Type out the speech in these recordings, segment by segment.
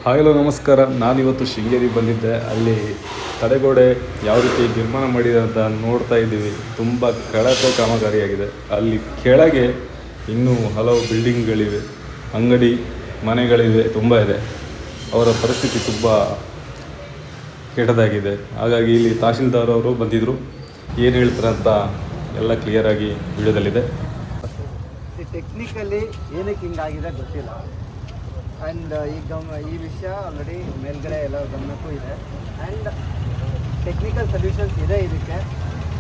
Hello ನಮಸ್ಕಾರ. ನಾನಿವತ್ತು ಶೃಂಗೇರಿಗೆ ಬಂದಿದ್ದೆ. ಅಲ್ಲಿ ತಡೆಗೋಡೆ ಯಾವ ರೀತಿ ನಿರ್ಮಾಣ ಮಾಡಿದೆ ಅಂತ ನೋಡ್ತಾ ಇದ್ದೀವಿ. ತುಂಬ ಕಳಪೆ ಕಾಮಗಾರಿಯಾಗಿದೆ. ಅಲ್ಲಿ ಕೆಳಗೆ ಇನ್ನೂ ಹಲವು ಬಿಲ್ಡಿಂಗ್ಗಳಿವೆ, ಅಂಗಡಿ ಮನೆಗಳಿವೆ, ತುಂಬ ಇದೆ. ಅವರ ಪರಿಸ್ಥಿತಿ ತುಂಬ ಕೆಟ್ಟದಾಗಿದೆ. ಹಾಗಾಗಿ ಇಲ್ಲಿ ತಹಶೀಲ್ದಾರ್ ಅವರು ಬಂದಿದ್ದರು. ಏನು ಹೇಳ್ತಾರೆ ಅಂತ ಎಲ್ಲ ಕ್ಲಿಯರಾಗಿ ವಿಡಿಯೋದಲ್ಲಿದೆ. ಟೆಕ್ನಿಕಲಿ ಏನಕ್ಕೆ ಹಿಂಗಾಗಿದೆ ಗೊತ್ತಿಲ್ಲ. ಆ್ಯಂಡ್ ಈ ವಿಷಯ ಆಲ್ರೆಡಿ ಮೇಲ್ಗಡೆ ಎಲ್ಲ ಗಮನಕ್ಕೂ ಇದೆ. ಆ್ಯಂಡ್ ಟೆಕ್ನಿಕಲ್ ಸೊಲ್ಯೂಷನ್ಸ್ ಇದೆ ಇದಕ್ಕೆ.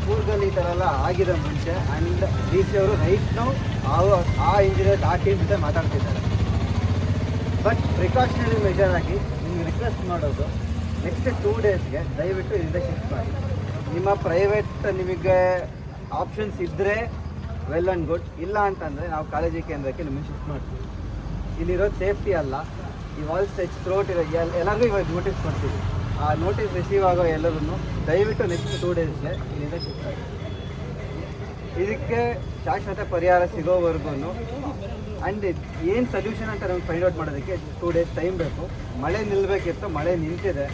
ಕೂರ್ಗಲ್ಲಿ ಈ ಥರ ಎಲ್ಲ ಆಗಿದೆ ಮುಂಚೆ. ಆ್ಯಂಡ್ ಡಿ ಸಿ ಅವರು ರೈಟ್ ನಾವು ಆ ಇಂಜಿನಿಯರ್ ಆ ಟೀಮ್ ಜೊತೆ ಮಾತಾಡ್ತಿದ್ದಾರೆ. ಬಟ್ ಪ್ರಿಕಾಷನರಿ ಮೆಜರ್ ಆಗಿ ನಿಮ್ಗೆ ರಿಕ್ವೆಸ್ಟ್ ಮಾಡೋದು, ನೆಕ್ಸ್ಟ್ 2 ಡೇಸ್ಗೆ ದಯವಿಟ್ಟು ಇಲ್ಲಿಂದ ಶಿಫ್ಟ್ ಮಾಡಿ. ನಿಮ್ಮ ಪ್ರೈವೇಟ್ ನಿಮಗೆ ಆಪ್ಷನ್ಸ್ ಇದ್ದರೆ ವೆಲ್ ಆ್ಯಂಡ್ ಗುಡ್. ಇಲ್ಲ ಅಂತಂದರೆ ನಾವು ಕಾಲೇಜಿ ಕೇಂದ್ರಕ್ಕೆ ನಿಮಗೆ ಶಿಫ್ಟ್ ಮಾಡ್ತೀವಿ. ಇಲ್ಲಿರೋದು ಸೇಫ್ಟಿ ಅಲ್ಲ. ಈ ವಾಲ್ ಸ್ಟೆಚ್ ಥ್ರೋಟ್ ಇರೋ ಎಲ್ಲರಿಗೂ ಇವಾಗ ನೋಟಿಸ್ ಕೊಡ್ತೀವಿ. ಆ ನೋಟಿಸ್ ರಿಸೀವ್ ಆಗೋ ಎಲ್ಲರೂ ದಯವಿಟ್ಟು ನೆಕ್ಸ್ಟ್ 2 ಡೇಸ್ಗೆ ಇಲ್ಲಿಂದ ಶಿಫ್ಟ್ ಆಗಿ. ಇದಕ್ಕೆ ಶಾಶ್ವತ ಪರಿಹಾರ ಸಿಗೋವರೆಗೂ ಆ್ಯಂಡ್ ಏನು ಸೊಲ್ಯೂಷನ್ ಅಂತ ನಮ್ಗೆ ಫೈಂಡ್ ಔಟ್ ಮಾಡೋದಕ್ಕೆ 2 ಡೇಸ್ ಟೈಮ್ ಬೇಕು. ಮಳೆ ನಿಲ್ಲಬೇಕಿತ್ತು, ಮಳೆ ನಿಂತಿದೆ.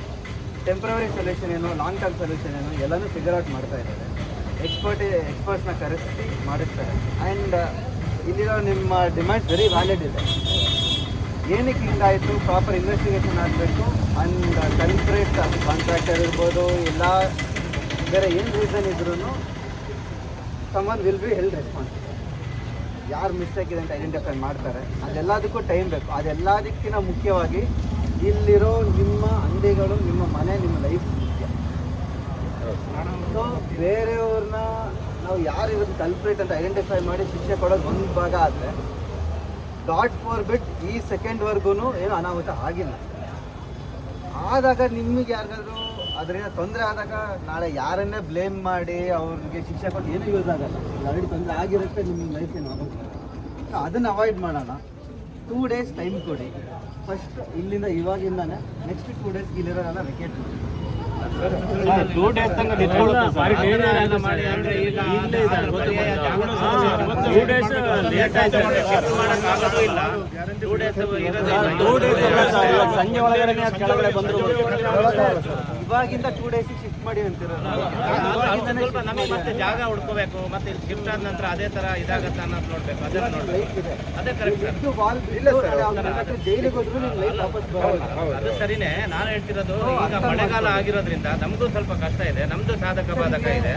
ಟೆಂಪ್ರವರಿ ಸೊಲ್ಯೂಷನ್ ಏನು, ಲಾಂಗ್ ಟರ್ಮ್ ಸೊಲ್ಯೂಷನ್ ಏನು ಎಲ್ಲನೂ ಫಿಗರ್ ಔಟ್ ಮಾಡ್ತಾ ಇದ್ದಾರೆ. ಎಕ್ಸ್ಪರ್ಟ್ಸ್ನ ಕರೆಸಿ ಮಾಡಿಸ್ತಾರೆ. ಆ್ಯಂಡ್ ಇಲ್ಲಿರೋ ನಿಮ್ಮ ಡಿಮ್ಯಾಂಡ್ಸ್ ವೆರಿ ವ್ಯಾಲಿಡ್ ಇದೆ. ಏನಕ್ಕೆ ಹಿಂಗಾಯಿತು ಪ್ರಾಪರ್ ಇನ್ವೆಸ್ಟಿಗೇಷನ್ ಆಗಬೇಕು. ಆ್ಯಂಡ್ ಕಲ್ಪ್ರೇಟ್ ಕಾಂಟ್ರಾಕ್ಟರ್ ಇರ್ಬೋದು, ಇಲ್ಲ ಬೇರೆ ಏನು ರೀಸನ್ ಇದ್ರೂ someone will be held responsible. ಯಾರು ಮಿಸ್ಟೇಕ್ ಇದೆ ಅಂತ ಐಡೆಂಟಿಫೈ ಮಾಡ್ತಾರೆ. ಅದೆಲ್ಲದಕ್ಕೂ ಟೈಮ್ ಬೇಕು. ಅದೆಲ್ಲದಕ್ಕಿಂತ ಮುಖ್ಯವಾಗಿ ಇಲ್ಲಿರೋ ನಿಮ್ಮ ಅಂಗಡಿಗಳು, ನಿಮ್ಮ ಮನೆ, ನಿಮ್ಮ ಲೈಫ್ ಮುಖ್ಯ. ಸೊ ಬೇರೆಯವ್ರನ್ನ ನಾವು ಯಾರು ಇವತ್ತು ಕಲ್ಪ್ರೇಟ್ ಅಂತ ಐಡೆಂಟಿಫೈ ಮಾಡಿ ಶಿಕ್ಷೆ ಕೊಡೋದು ಒಂದು ಭಾಗ ಆದರೆ, ಗಾಡ್ ಫಾರ್ ಬಿಟ್ ಈ ಸೆಕೆಂಡ್ವರೆಗೂ ಏನೂ ಅನಾಹುತ ಆಗಿಲ್ಲ. ಆದಾಗ ನಿಮಗೆ ಯಾರಿಗಾದ್ರೂ ಅದರಿಂದ ತೊಂದರೆ ಆದಾಗ ನಾಳೆ ಯಾರನ್ನೇ ಬ್ಲೇಮ್ ಮಾಡಿ ಅವ್ರಿಗೆ ಶಿಕ್ಷೆ ಕೊಟ್ಟು ಏನೂ ಯೂಸ್ ಆಗಲ್ಲ. ಆಲ್ರೆಡಿ ತೊಂದರೆ ಆಗಿರುತ್ತೆ, ನಿಮ್ಮ ಲೈಫ್ ಏನು ಆಗುತ್ತೆ. ಸೊ ಅದನ್ನು ಅವಾಯ್ಡ್ ಮಾಡೋಣ. 2 ಡೇಸ್ ಟೈಮ್ ಕೊಡಿ. ಫಸ್ಟ್ ಇಲ್ಲಿಂದ ಇವಾಗಿಂದಾನೆ ನೆಕ್ಸ್ಟ್ 2 ಡೇಸ್ ಇಲ್ಲಿರೋದೆಲ್ಲ ವೆಕೇಟ್ ಮಾಡಿ. 2 ಡೇಸ್ ತನಕ ಸಂಜೆ ಒಳಗಡೆ ಕೆಳಗಡೆ ಬಂದ್ರು. ಇವಾಗಿಂದ 2 ಡೇಸ್ ಶಿಫ್ಟ್ ಮಾಡಿ ಅಂತಿರೋದು. ಸ್ವಲ್ಪ ನಮಗೆ ಮತ್ತೆ ಜಾಗ ಹುಡ್ಕೋಬೇಕು. ಮತ್ತೆ ಶಿಫ್ಟ್ ಆದ ನಂತರ ಅದೇ ತರ ಇದಾಗತ್ತೆ ಅನ್ನೋದು ನೋಡ್ಬೇಕು. ಅದೇ ಕರೆಕ್ಟ್. ಜೈಲಿಗೆ ಹೋದ್ರು ನಿಮ್ಮ ಲೈಫ್ ವಾಪಸ್ ಬರೋಲ್ಲ. ಅದು ಸರಿನೇ. ನಾನು ಹೇಳ್ತಿರೋದು ಈಗ ಮಳೆಗಾಲ ಆಗಿರೋದ್ರಿಂದ ನಮಗೂ ಸ್ವಲ್ಪ ಕಷ್ಟ ಇದೆ. ನಮ್ದು ಸಾಧಕ ಬಾಧಕ ಇದೆ.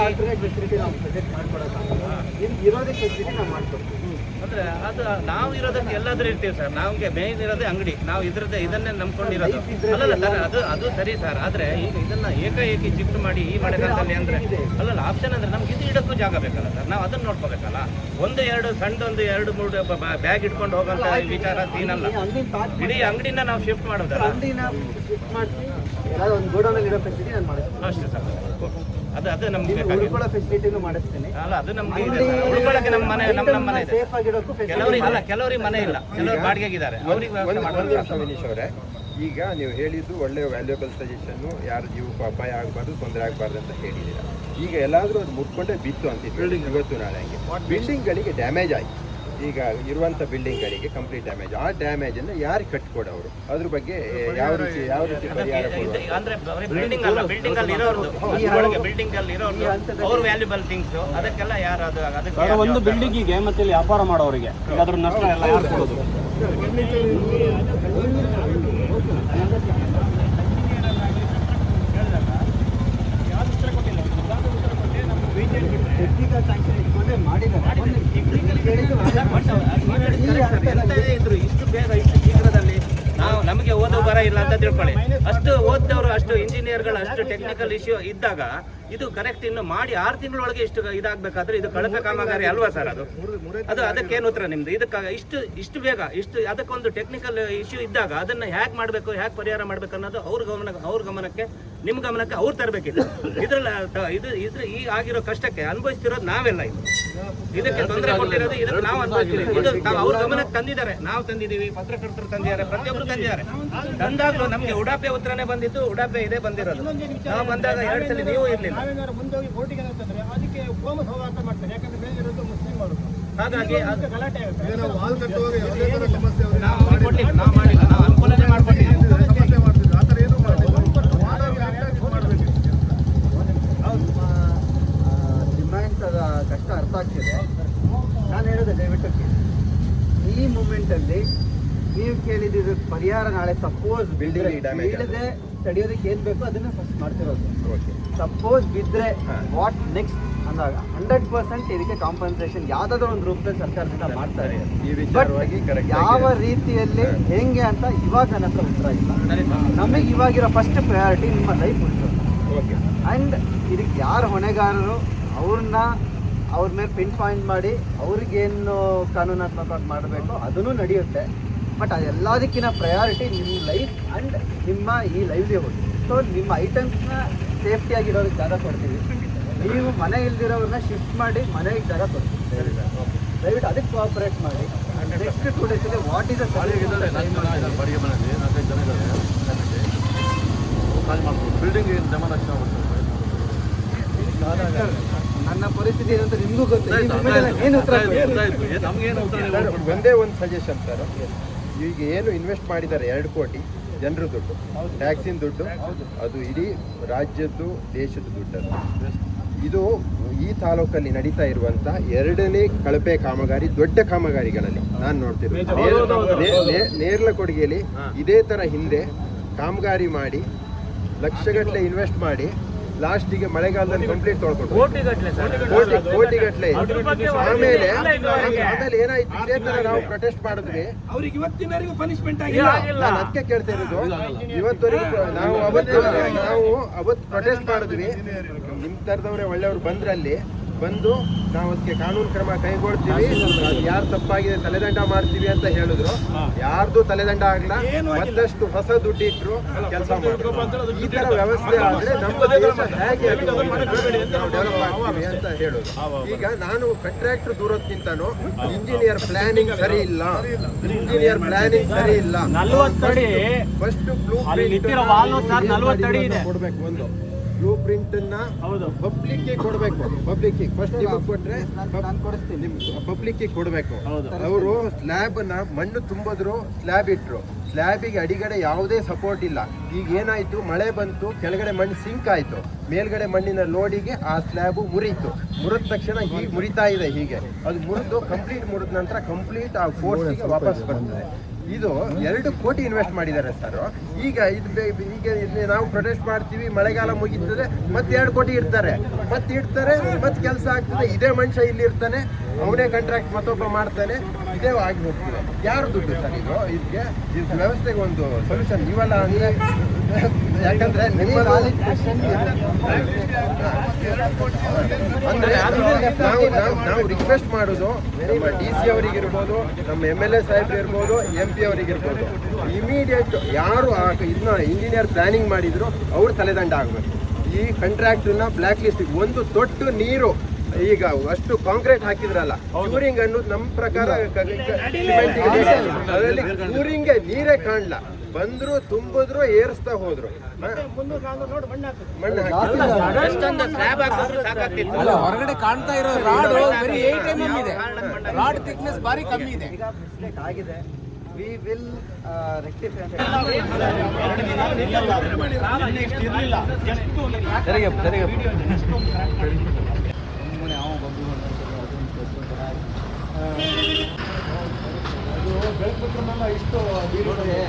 ಆಲ್ಟರ್ನೇಟ್ ಫೆಸಿಲಿಟಿ ನಾವು ಸಜೆಸ್ಟ್ ಮಾಡ್ಕೊಡೋಕ್ಕಾಗಲ್ಲ. ನಿಮ್ಗೆ ಇರೋದಕ್ಕೆ ಫೆಸಿಲಿಟಿ ನಾವು ಮಾಡ್ಕೊಡ್ತೀವಿ. ಅಂದ್ರೆ ಅದು ನಾವು ಇರೋದಕ್ಕೆ ಎಲ್ಲಾದ್ರೂ ಇರ್ತೀವಿ ಸರ್. ನಮ್ಗೆ ಮೇನ್ ಇರೋದೇ ಅಂಗಡಿ. ನಾವು ಇದನ್ನೇ ನಂಬ್ಕೊಂಡಿರೋದು. ಅಲ್ಲಲ್ಲ ಸರ್, ಅದು ಸರಿ ಸರ್. ಆದ್ರೆ ಈಗ ಇದನ್ನ ಏಕಾಏಕಿ ಶಿಫ್ಟ್ ಮಾಡಿ ಈ ಮಳೆಗಾಲದಲ್ಲಿ ಅಂದ್ರೆ ಅಲ್ಲಲ್ಲ ಆಪ್ಷನ್ ಅಂದ್ರೆ ನಮ್ಗೆ ಇದು ಇಡಕ್ಕೂ ಜಾಗ ಬೇಕಲ್ಲ ಸರ್. ನಾವು ಅದನ್ನ ನೋಡ್ಕೋಬೇಕಲ್ಲ. 1-2 ಸಣ್ಣದೊಂದು 2-3 ಬ್ಯಾಗ್ ಇಟ್ಕೊಂಡು ಹೋಗೋಂಥ ವಿಚಾರ ಸೀನಲ್ಲ. ಇಡೀ ಅಂಗಡಿನ ನಾವು ಶಿಫ್ಟ್ ಮಾಡೋದಲ್ಲ. ಅಂಗಡಿನ ಶಿಫ್ಟ್ ಮಾಡ್ತೀವಿ. ಎಲ್ಲ ಒಂದು ಗೋಡೌನಲ್ಲಿ ಇಡೋ ಫೆಸಿಲಿಟಿ ನಾನು ಮಾಡಿಸ್ತೀನಿ ಅಷ್ಟೇ ಸರ್. ಅದು ನಮ್ಗೆ ಉಳ್ಕೊಳ್ಳೋ ಫೆಸಿಲಿಟಿನೂ ಮಾಡಿಸ್ತೀನಿ. ಅಲ್ಲ, ಅದು ನಮ್ಗೆ ಇದೆ ಸರ್. ಉಳ್ಕೊಳ್ಳೋಕೆ ನಮ್ಮ ಮನೆ ಇದೆ. ಸೇಫ್ ಆಗಿರೋಕ್ಕೂ ಕೆಲವರಿಗೆ ಮನೆ ಇಲ್ಲ, ಕೆಲವರು ಬಾಡಿಗೆಗಿದ್ದಾರೆ. ಅವ್ರಿಗೆ ವಿನೀಶ್ ಅವರೇ, ಈಗ ನೀವು ಹೇಳಿದ್ದು ಒಳ್ಳೆಯ ವ್ಯಾಲ್ಯೂಬಲ್ ಸಜೆಷನ್ನು. ಯಾರ ಜೀವಕ್ಕೂ ಅಪಾಯ ಆಗಬಾರ್ದು, ತೊಂದರೆ ಆಗಬಾರ್ದು ಅಂತ ಹೇಳಿದ್ದೀರಾ. ಈಗ ಎಲ್ಲಾದರೂ ಅದು ಮುಟ್ಕೊಂಡೇ ಬಿತ್ತು ಅಂತಿದ್ದು ಇವತ್ತು ನಾಳೆ ಹಂಗೆ ಬಿಲ್ಡಿಂಗ್ಗಳಿಗೆ ಡ್ಯಾಮೇಜ್ ಆಯಿತು. ಈಗ ಇರುವಂಥ ಬಿಲ್ಡಿಂಗ್ಗಳಿಗೆ ಕಂಪ್ಲೀಟ್ ಡ್ಯಾಮೇಜ್. ಆ ಡ್ಯಾಮೇಜನ್ನು ಯಾರಿಗೆ ಕಟ್ಕೊಡೋರು, ಅದ್ರ ಬಗ್ಗೆ ಯಾವ ರೀತಿ ಪರಿಹಾರ ಅಂದ್ರೆ ಬಿಲ್ಡಿಂಗ್ ಅಲ್ಲಿ ಇರೋದು ಅವ್ರ ವ್ಯಾಲ್ಯೂಬಲ್ ಥಿಂಗ್ಸ್ ಅದಕ್ಕೆಲ್ಲ ಯಾರು ಅದಕ್ಕೆ ಒಂದು ಬಿಲ್ಡಿಂಗಿಗೆ ಮತ್ತೆ ಇಲ್ಲಿ ವ್ಯಾಪಾರ ಮಾಡೋರಿಗೆ ಈಗ ಅದ್ರ ನಷ್ಟ ಎಲ್ಲ ಯಾರು ಕೊಡೋದು? ಟೆಕ್ನಿಕಲ್ ಸ್ಯಾಂಕ್ಷನ್ ಇಟ್ಕೊಂಡೇ ಮಾಡಿದ್ದಾರೆ. ಇಷ್ಟು ಬೇಗ ಇಷ್ಟು ಶೀಘ್ರದಲ್ಲಿ ನಮಗೆ ಓದೋ ಬರ ಇಲ್ಲ ಅಂತ ತಿಳ್ಕೊಳ್ಳಿ. ಅಷ್ಟು ಓದ್ದವರು, ಅಷ್ಟು ಇಂಜಿನಿಯರ್ಗಳು, ಅಷ್ಟು ಟೆಕ್ನಿಕಲ್ ಇಶ್ಯೂ ಇದ್ದಾಗ ಇದು ಕರೆಕ್ಟ್ ಇನ್ನು ಮಾಡಿ 6 ತಿಂಗಳೊಳಗೆ ಇಷ್ಟು ಇದಾಗಬೇಕಾದ್ರೆ ಇದು ಕಳಪೆ ಕಾಮಗಾರಿ ಅಲ್ವಾ ಸರ್? ಅದು ಅದಕ್ಕೇನು ಉತ್ತರ ನಿಮ್ದು? ಇದಕ್ಕಾಗ ಇಷ್ಟು ಬೇಗ ಅದಕ್ಕೊಂದು ಟೆಕ್ನಿಕಲ್ ಇಶ್ಯೂ ಇದ್ದಾಗ ಅದನ್ನ ಹೇಗೆ ಮಾಡಬೇಕು, ಹೇಗೆ ಪರಿಹಾರ ಮಾಡ್ಬೇಕು ಅನ್ನೋದು ಅವ್ರ ಗಮನಕ್ಕೆ ನಿಮ್ಮ ಗಮನಕ್ಕೆ ಅವ್ರು ತರಬೇಕಿತ್ತು. ಇದ್ರ ಈ ಆಗಿರೋ ಕಷ್ಟಕ್ಕೆ ಅನುಭವಿಸ್ತಿರೋದು ನಾವೆಲ್ಲ. ಇದಕ್ಕೆ ತೊಂದರೆ ಕೊಟ್ಟಿರೋದು ಇದಕ್ಕೆ ನಾವು ಅನುಭವಿಸ್ತೀವಿ. ಇದು ಅವ್ರ ಗಮನಕ್ಕೆ ತಂದಿದ್ದಾರೆ, ನಾವು ತಂದಿದ್ದೀವಿ, ಪತ್ರಕರ್ತರು ತಂದಿದ್ದಾರೆ, ಪ್ರತಿಯೊಬ್ಬರು ತಂದಿದ್ದಾರೆ. ತಂದಾಗಲೂ ನಮಗೆ ಉಡಾಪೆ ಉತ್ತರನೇ ಬಂದಿದ್ದು, ಉಡಾಪೆ ಇದೇ ಬಂದಿರೋದು. ನಾವು ಬಂದಾಗ 2 ಸಲ ನೀವು ಇರಲಿಲ್ಲ. ಮುಂದೋಗಿ ಕೋರ್ಟಿಗೆ ಅಂತಂದ್ರೆ ಅದಕ್ಕೆ ಕೋಮ ಹೋರಾಟ ಮಾಡ್ತಾರೆ. ಯಾಕಂದ್ರೆ ಮೇಲಿರೋದು ಮುಸ್ಲಿಮರು. ಹಾಗಾಗಿ ಗಲಾಟೆ ಆಗುತ್ತೆ. ನಾವು ಅನುಕೂಲನೇ ಮಾಡ್ಕೊಟ್ಟಿದ್ದೀವಿ. ನೀವು ಕೇಳಿದ ಪರಿಹಾರ ನಾಳೆ ಸಪೋಸ್ Building damage ಬೀಳದೆ ತಡೆಯೋದಕ್ಕೆ ಏನ್ ಬೇಕೋ ಅದನ್ನ ಫಸ್ಟ್ ಮಾಡ್ತಿರೋದು. ಓಕೆ ಸಪೋಸ್ ಬಿದ್ರೆ ಹಾ. ವಾಟ್ ನೆಕ್ಸ್ಟ್ ಅಂದಾಗ 100% ಇದಕ್ಕೆ ಕಾಂಪನ್ಸೇಷನ್ ಯಾವ್ದಾದ್ರು ಒಂದು ರೂಪದಲ್ಲಿ ಸರ್ಕಾರದಿಂದ ಮಾಡ್ತಾರೆ. ಈ ಬಟ್ ವಿಚಾರವಾಗಿ ಕರೆಕ್ಟ್ ಯಾವ ರೀತಿಯಲ್ಲಿ ಹೆಂಗೆ ಅಂತ ಇವಾಗ ನನ್ನ ಹತ್ರ ಉತ್ತರ ಇಲ್ಲ. ನಮಗೆ ಇವಾಗಿರೋ ಫಸ್ಟ್ ಪ್ರಯಾರಿಟಿ ನಿಮ್ಮ ಲೈಫ್ ಉಳಿಸೋದು. ಓಕೆ ಆ್ಯಂಡ್ ಇದಕ್ಕೆ ಯಾರು ಹೊಣೆಗಾರರು ಅವ್ರ ಮೇಲೆ ಪಿನ್ ಪಾಯಿಂಟ್ ಮಾಡಿ ಅವ್ರಿಗೇನು ಕಾನೂನಾತ್ಮಕವಾಗಿ ಮಾಡಬೇಕು ಅದನ್ನು ನಡೆಯುತ್ತೆ. ಬಟ್ ಅದೆಲ್ಲದಕ್ಕಿಂತ ಪ್ರಯಾರಿಟಿ ನಿಮ್ಮ ಲೈಫ್ ಆ್ಯಂಡ್ ನಿಮ್ಮ ಈ ಲೈವ್ಲಿಹುಡ್. ಸೊ ನಿಮ್ಮ ಐಟಮ್ಸ್ನ ಸೇಫ್ಟಿಯಾಗಿರೋದಕ್ಕೆ ಜಾಗ ಕೊಡ್ತೀವಿ. ನೀವು ಮನೆ ಇಲ್ದಿರೋರನ್ನ ಶಿಫ್ಟ್ ಮಾಡಿ ಮನೆಗೆ ಜಾಗ ಕೊಡ್ತೀವಿ. ದಯವಿಟ್ಟು ಅದಕ್ಕೆ ಕೋಆಪರೇಟ್ ಮಾಡಿ. ನೆಕ್ಸ್ಟ್ 2 ಡೇಸಲ್ಲಿ ವಾಟ್ ಇಸ್ ನನ್ನ ಪರಿಸ್ಥಿತಿ ಏನಂತ ನಿಮಗೂ ಗೊತ್ತು. ಏನು ಉತ್ತರ ಸರ್, ಒಂದೇ ಒಂದು ಸಜೆಷನ್ ಸರ್. ಈಗ ಏನು ಇನ್ವೆಸ್ಟ್ ಮಾಡಿದ್ದಾರೆ 2 ಕೋಟಿ ಜನರ ದುಡ್ಡು, ಟ್ಯಾಕ್ಸಿನ ದುಡ್ಡು, ಅದು ಇಡೀ ರಾಜ್ಯದ್ದು ದೇಶದ ದುಡ್ಡು. ಇದು ಈ ತಾಲೂಕಲ್ಲಿ ನಡೀತಾ ಇರುವಂತ 2ನೇ ಕಳಪೆ ಕಾಮಗಾರಿ, ದೊಡ್ಡ ಕಾಮಗಾರಿಗಳಲ್ಲಿ ನಾನು ನೋಡ್ತಿರೋದು. ನೇರ್ಲಕೊಡಿಗೆಯಲ್ಲಿ ಇದೇ ತರ ಹಿಂದೆ ಕಾಮಗಾರಿ ಮಾಡಿ ಲಕ್ಷಗಟ್ಟಲೆ ಇನ್ವೆಸ್ಟ್ ಮಾಡಿ ಲಾಸ್ಟಿಗೆ ಮಳೆಗಾಲದಲ್ಲಿ ಕಂಪ್ಲೀಟ್ ತೊಳ್ಕೊಂಡು ಕೋಟಿಗಟ್ಟಲೆ. ಆಮೇಲೆ ಏನಾಯ್ತು, ಇದೇ ತರ ನಾವು ಪ್ರೊಟೆಸ್ಟ್ ಮಾಡಿದ್ವಿ. ಅವ್ರಿಗೆ ಇವತ್ತಿನವರೆಗೂ ಪನಿಷ್ಮೆಂಟ್ ಆಗಿಲ್ಲ. ನಾನು ಅದಕ್ಕೆ ಕೇಳ್ತಾ ಇರೋದು, ಇವತ್ತವರೆಗೂ ನಾವು ಅವತ್ತು ಪ್ರೊಟೆಸ್ಟ್ ಮಾಡಿದ್ವಿ. ನಿಮ್ಮ ತರದವ್ರೆ ಒಳ್ಳೆಯವ್ರು ಬಂದ್ರಲ್ಲಿ ಬಂದು ನಾವು ಅದಕ್ಕೆ ಕಾನೂನು ಕ್ರಮ ಕೈಗೊಳ್ತೀವಿ, ಯಾರು ತಪ್ಪಾಗಿದೆ ತಲೆದಂಡ ಮಾಡ್ತೀವಿ ಅಂತ ಹೇಳಿದ್ರು. ಯಾರ್ದು ತಲೆದಂಡ ಆಗಲ್ಲ, ಮತ್ತಷ್ಟು ಹೊಸ ದುಡ್ಡಿಟ್ರು ಕೆಲಸ ಮಾಡಿದ್ರು. ಈ ತರ ವ್ಯವಸ್ಥೆ ಆದ್ರೆ ನಮ್ಮ ದೇಶ ಹೇಗೆ ಡೆವಲಪ್ ಆಗ್ತೀವಿ ಅಂತ ಹೇಳೋದು. ಈಗ ನಾನು ಕಾಂಟ್ರಾಕ್ಟರ್ ದೂರೋದ್ಕಿಂತನೂ ಇಂಜಿನಿಯರ್ ಪ್ಲಾನಿಂಗ್ ಸರಿ ಇಲ್ಲ. ಫಸ್ಟ್ ಬ್ಲೂ ಕೊಡ್ಬೇಕು. ಒಂದು ಬ್ಲೂ ಪ್ರಿಂಟ್ ಪಬ್ಲಿಕ್ ಕೊಡಬೇಕು. ಪಬ್ಲಿಕ್ ಫಸ್ಟ್ ನಿಮಗೆ ಕೊಟ್ರೆ ನಾನು ಕೊಡಿಸ್ತೀನಿ. ಪಬ್ಲಿಕ್ ಕೊಡಬೇಕು. ಅವರು ಸ್ಲ್ಯಾಬ್ ಮಣ್ಣು ತುಂಬಿದ್ರು, ಸ್ಲ್ಯಾಬ್ ಇಟ್ರು. ಸ್ಲ್ಯಾಬಿಗೆ ಅಡಿಗಡೆ ಯಾವುದೇ ಸಪೋರ್ಟ್ ಇಲ್ಲ. ಈಗ ಏನಾಯ್ತು, ಮಳೆ ಬಂತು, ಕೆಳಗಡೆ ಮಣ್ಣು ಸಿಂಕ್ ಆಯ್ತು, ಮೇಲ್ಗಡೆ ಮಣ್ಣಿನ ಲೋಡಿಗೆ ಆ ಸ್ಲ್ಯಾಬು ಮುರಿತು. ಮುರಿದ ತಕ್ಷಣ ಹೀಗೆ ಮುರಿತಾ ಇದೆ. ಹೀಗೆ ಅದು ಮುರಿದು ಕಂಪ್ಲೀಟ್ ಮುರಿದ ನಂತರ ಕಂಪ್ಲೀಟ್ ಆ ಫೋರ್ಸ್ಗೆ ವಾಪಸ್ ಬರ್ತದೆ. ಇದು 2 ಕೋಟಿ ಇನ್ವೆಸ್ಟ್ ಮಾಡಿದ್ದಾರೆ ಸರ್. ಈಗ ಇದು ನಾವು ಪ್ರೊಟೆಸ್ಟ್ ಮಾಡ್ತೀವಿ, ಮಳೆಗಾಲ ಮುಗೀತದೆ, ಮತ್ತೆ 2 ಕೋಟಿ ಇಡ್ತಾರೆ, ಮತ್ತೆ ಕೆಲಸ ಆಗ್ತದೆ. ಇದೇ ಮನುಷ್ಯ ಇಲ್ಲಿ ಇರ್ತಾನೆ, ಅವನೇ ಕಾಂಟ್ರಾಕ್ಟ್ ಮತ್ತೊಬ್ಬ ಮಾಡ್ತಾನೆ, ಇದೇ ಆಗಿ ಹೋಗ್ತದೆ. ಯಾರು ದುಡ್ಡು ಸರ್ ಇದು? ಇದಕ್ಕೆ ವ್ಯವಸ್ಥೆಗೆ ಒಂದು ಸೊಲ್ಯೂಷನ್ ನೀವಲ್ಲ ಅಂದ್ರೆ, ಯಾಕಂದ್ರೆ ನಿಮ್ಮ ಅಂದ್ರೆ ನಾವು ರಿಕ್ವೆಸ್ಟ್ ಮಾಡೋದು ನಮ್ಮ DC ಅವರಿಗಿರ್ಬೋದು, ನಮ್ಮ MLA ಸಾಹೇಬ್ರು ಇರ್ಬೋದು, MP ಅವರಿಗಿರ್ಬೋದು, ಇಮಿಡಿಯೇಟ್ ಯಾರು ಇದನ್ನ ಇಂಜಿನಿಯರ್ ಪ್ಲಾನಿಂಗ್ ಮಾಡಿದ್ರು ಅವ್ರು ತಲೆದಂಡ ಆಗಬೇಕು. ಈ ಕಾಂಟ್ರಾಕ್ಟರ್ನ ಬ್ಲ್ಯಾಕ್ ಲಿಸ್ಟ್. ಒಂದು ತೊಟ್ಟು ನೀರು ಈಗ ಅಷ್ಟು ಕಾಂಕ್ರೀಟ್ ಹಾಕಿದ್ರಲ್ಲ, ಕ್ಯೂರಿಂಗ್ ಅನ್ನೋದು ನಮ್ಮ ಪ್ರಕಾರ ಅದರಲ್ಲಿ ಕ್ಯೂರಿಂಗ್ಗೆ ನೀರೇ ಕಾಣಲ್ಲ. ಬಂದ್ರು ತುಂಬಿದ್ರು ಏರಿಸ್ತಾ ಹೋದ್ರು, ಮಣ್ಣು ಅಲ್ಲ, ಹೊರಗಡೆ ಕಾಣ್ತಾ ಇರೋ ರಾಡ್ ಬರೀ 8 mm ಇದೆ. ರಾಡ್ ಥಿಕ್ನೆಸ್ ಬಾರಿ ಕಮ್ಮಿ ಇದೆ. ಈಗ ಮಿಸ್ಟೇಕ್ ಆಗಿದೆ. ವಿ ವಿಲ್ ರೆಕ್ಟಿಫೈ ಅಂತ ಅದು ಬೆಳಕು ಇಷ್ಟು ಬೀಳುತ್ತೆ.